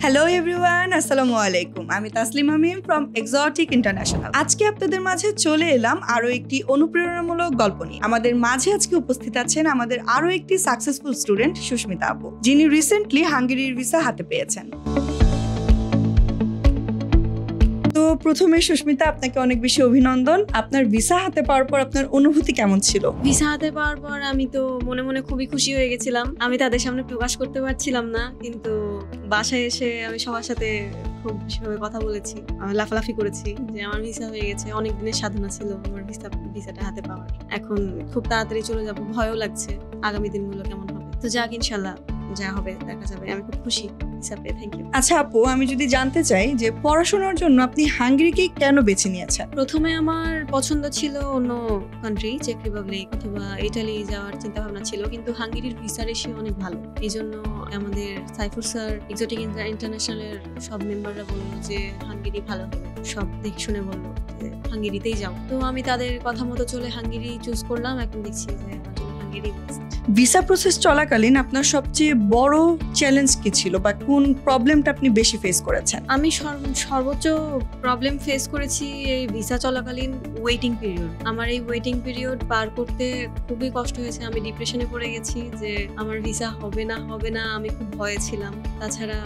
Hello everyone, আসসালামু আলাইকুম। আমি তাসলিমা মিম ফ্রম এক্সোটিক ইন্টারন্যাশনাল। আজকে আপনাদের মাঝে চলে এলাম আরো একটি অনুপ্রেরণামূলক গল্প নিয়ে। আমাদের মাঝে আজকে উপস্থিত আছেন আমাদের আরো একটি সাকসেসফুল স্টুডেন্ট সুস্মিতা আপু, যিনি রিসেন্টলি হাঙ্গেরির ভিসা হাতে পেয়েছেন। তো প্রথমে সুস্মিতা, আপনাকে অনেক বেশি অভিনন্দন। আপনার ভিসা হাতে পাওয়ার পর আপনার অনুভূতি কেমন ছিল? ভিসা হাতে পাওয়ার পর আমি তো মনে মনে খুবই খুশি হয়ে গেছিলাম। আমি তাদের সামনে প্রকাশ করতে পারছিলাম না, কিন্তু বাসায় এসে আমি সবার সাথে খুব বেশিভাবে কথা বলেছি, লাফালাফি করেছি যে আমার ভিসা হয়ে গেছে। অনেক দিনের সাধনা ছিল আমার ভিসাটা হাতে পাওয়ার। এখন খুব তাড়াতাড়ি চলে যাব, ভয়ও লাগছে আগামী দিনগুলো কেমন হবে। তো যাক, ইনশাল্লাহ যা হবে দেখা যাবে। আমি খুব খুশি ভিসা পেয়ে। Thank you. আচ্ছা আপু, আমি যদি জানতে চাই যে পড়াশোনার জন্য আপনি হাঙ্গেরিকে কেন বেছে নিয়েছেন? প্রথমে আমার পছন্দ ছিল অন্য কান্ট্রি, চেক রিপাবলিক অথবা ইটালি যাওয়ার চিন্তা ভাবনা ছিল, কিন্তু হাঙ্গেরির ভিসা রেশিও অনেক ভালো। এই জন্য আমাদের সাইফুর স্যার, এক্সোটিক ইন্টারন্যাশনালের সব মেম্বাররা বললো যে হাঙ্গেরি ভালো হবে। সব দেখে শুনে বললো যে হাঙ্গেরিতেই যাও। তো আমি তাদের কথা মতো চলে হাঙ্গেরি চুজ করলাম। এখন দেখছি যে আমার জন্য হাঙ্গেরি বেস্ট। ভিসা প্রসেস চলাকালীন আপনার সবচেয়ে বড় চ্যালেঞ্জ কি ছিল বা কোন প্রবলেমটা আপনি বেশি ফেস করেছেন? আমি সর্বোচ্চ প্রবলেম ফেস করেছি এই ভিসা চলাকালীন ওয়েটিং পিরিয়ড। আমার এই ওয়েটিং পিরিয়ড পার করতে খুবই কষ্ট হয়েছে। আমি ডিপ্রেশনে পড়ে গেছি যে আমার ভিসা হবে না। আমি খুব ভয়ে ছিলাম। তাছাড়া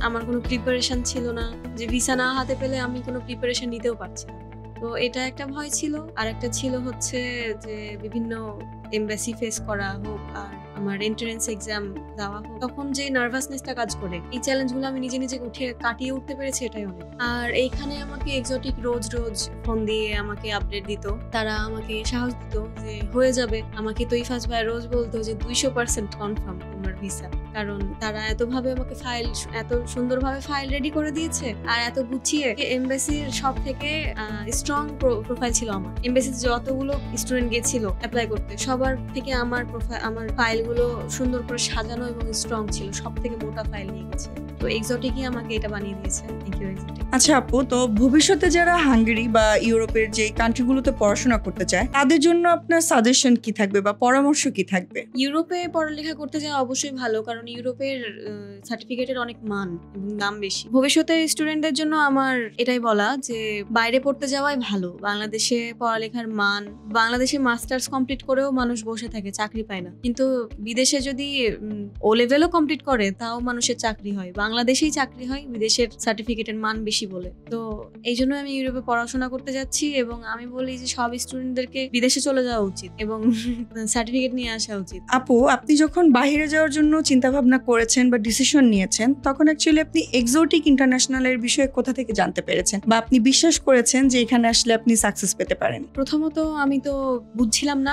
আমার কোনো প্রিপারেশন ছিল না, যে ভিসা না হাতে পেলে আমি কোনো প্রিপারেশন নিতেও পারছি না। তো এটা একটা ভয় ছিল। আর একটা ছিল হচ্ছে যে বিভিন্ন এমবাসি ফেস করা হোক আর আমার এন্ট্রান্স এক্সাম দেওয়া হোক, তখন যে নার্ভাসনেসটা কাজ করে, এই চ্যালেঞ্জগুলো আমি নিজে কাটিয়ে উঠতে পেরেছি, এটাই অনেক। আর এইখানে আমাকে এক্সোটিক রোজ ফোন দিয়ে আমাকে আপডেট দিত। তারা আমাকে সাহস দিত যে হয়ে যাবে। আমাকে তো ইফাজ ভাই রোজ বলতো যে 200% কনফার্ম তোমার ভিসা, কারণ তারা এত সুন্দরভাবে ফাইল রেডি করে দিয়েছে আর এত গুছিয়ে। এমবাসির সব থেকে স্ট্রং প্রোফাইল ছিল আমার। এমবাসিতে যতগুলো স্টুডেন্ট গেছিল অ্যাপ্লাই করতে, সবার থেকে আমার ফাইলগুলো সুন্দর করে সাজানো এবং স্ট্রং ছিল। সব থেকে মোটা ফাইল নিয়ে গেছে। তো এক্সোটিকই আমাকে এটা বানিয়ে দিয়েছে। Thank you exotic. আচ্ছা আপু, তো ভবিষ্যতে যারা হাঙ্গেরি বা ইউরোপের যে কান্ট্রিগুলোতে পড়াশোনা করতে চায়, তাদের জন্য আপনার সাজেশন কি থাকবে বা পরামর্শ কি থাকবে? ইউরোপে পড়ালেখা করতে যাওয়া অবশ্যই ভালো, কারণ ইউরোপের সার্টিফিকেটের অনেক মান এবং দাম বেশি। ভবিষ্যতে স্টুডেন্টদের জন্য আমার এটাই বলা যে বাইরে পড়তে যাওয়াই ভালো। বাংলাদেশে পড়ালেখার মান, বাংলাদেশে মাস্টার্স কমপ্লিট করেও মানুষ বসে থাকে, চাকরি পায় না। কিন্তু বিদেশে যদি ও লেভেলও কমপ্লিট করে তাও মানুষের চাকরি হয়। বাংলাদেশেই চাকরি হয়, বিদেশের সার্টিফিকেটের মান বেশি বলে। তো এই জন্য আমি ইউরোপে পড়াশোনা করতে যাচ্ছি এবং আমি বলি যে সব স্টুডেন্টদেরকে বিদেশে চলে যাওয়া উচিত এবং সার্টিফিকেট নিয়ে আসা উচিত। আপু, আপনি যখন বাইরে যাওয়ার জন্য চিন্তা ভাবনা করেছেন বা ডিসিশন নিয়েছেন, তখন অ্যাকচুয়ালি আপনি এক্সোটিক ইন্টারন্যাশনালের বিষয়ে কোথা থেকে জানতে পেরেছেন বা আপনি বিশ্বাস করেছেন যে এখানে আসলে আপনি সাকসেস পেতে পারেন? প্রথমত আমি তো বুঝছিলাম না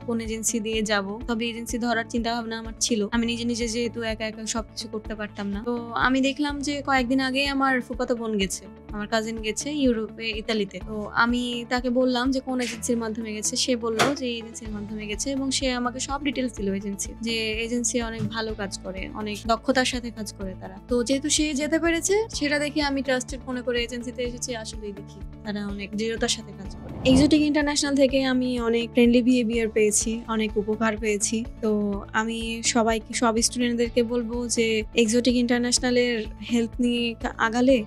কোন এজেন্সি দিয়ে যাব, তবে এজেন্সি ধরার চিন্তা ভাবনা আমার ছিল। আমি নিজে যেহেতু একা সবকিছু করতে পারতাম না। তো আমি দেখলাম যে কয়েকদিন আগে আমার ফুফাতো বোন গেছে, আমার কাজিন গেছে ইউরোপে, ইতালিতে। তো আমি তাকে বললাম যে কোন এজেন্সির মাধ্যমে গেছে। সে বললো যে এই এজেন্সির মাধ্যমে গেছে এবং সে আমাকে সব ডিটেলস দিল যে এজেন্সি অনেক ভালো কাজ করে, অনেক দক্ষতার সাথে কাজ করে তারা। তো যেহেতু সে যেতে পেরেছে, সেটা দেখে আমি ট্রাস্টেড মনে করে এজেন্সিতে এসেছি। আসলেই দেখি তারা অনেক দৃঢ়তার সাথে কাজ করে। এক্সোটিক ইন্টারন্যাশনাল থেকে আমি অনেক ফ্রেন্ডলি বিহেভিয়ার পেয়েছি, অনেক উপকার পেয়েছি। তো আমি সব স্টুডেন্টদেরকে বলবো যে এক্সোটিক ইন্টারন্যাশনালের হেল্প নিয়ে আগালে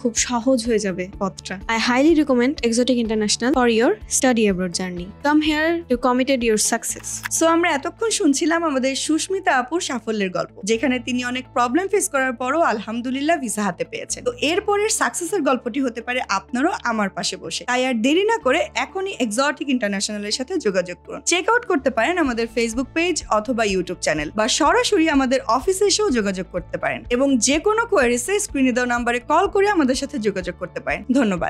খুব সহজ হয়ে যাবে পথটা। I highly recommend Exotic International for your study abroad journey. Come here to committed your success. So আমরা এতক্ষণ শুনছিলাম আমাদের সুস্মিতা আপুর সাফল্যের গল্প, যেখানে তিনি অনেক প্রবলেম ফেস করার পরও আলহামদুলিল্লাহ ভিসা হাতে পেয়েছেন। তো এরপরের সাকসেসের গল্পটি হতে পারে আপনারও আমার পাশে বসে। তাই আর দেরি না করে এখনই এক্সোটিক ইন্টারন্যাশনালের সাথে যোগাযোগ করুন। চেক আউট করতে পারেন আমাদের ফেসবুক পেজ অথবা ইউটিউব চ্যানেল, বা সরাসরি আমাদের অফিসে এসেও যোগাযোগ করতে পারেন। এবং যে কোনো কোয়ারিসে স্ক্রিনে দেওয়া নাম্বারে কল করে আমাদের সাথে যোগাযোগ করতে পারেন। ধন্যবাদ।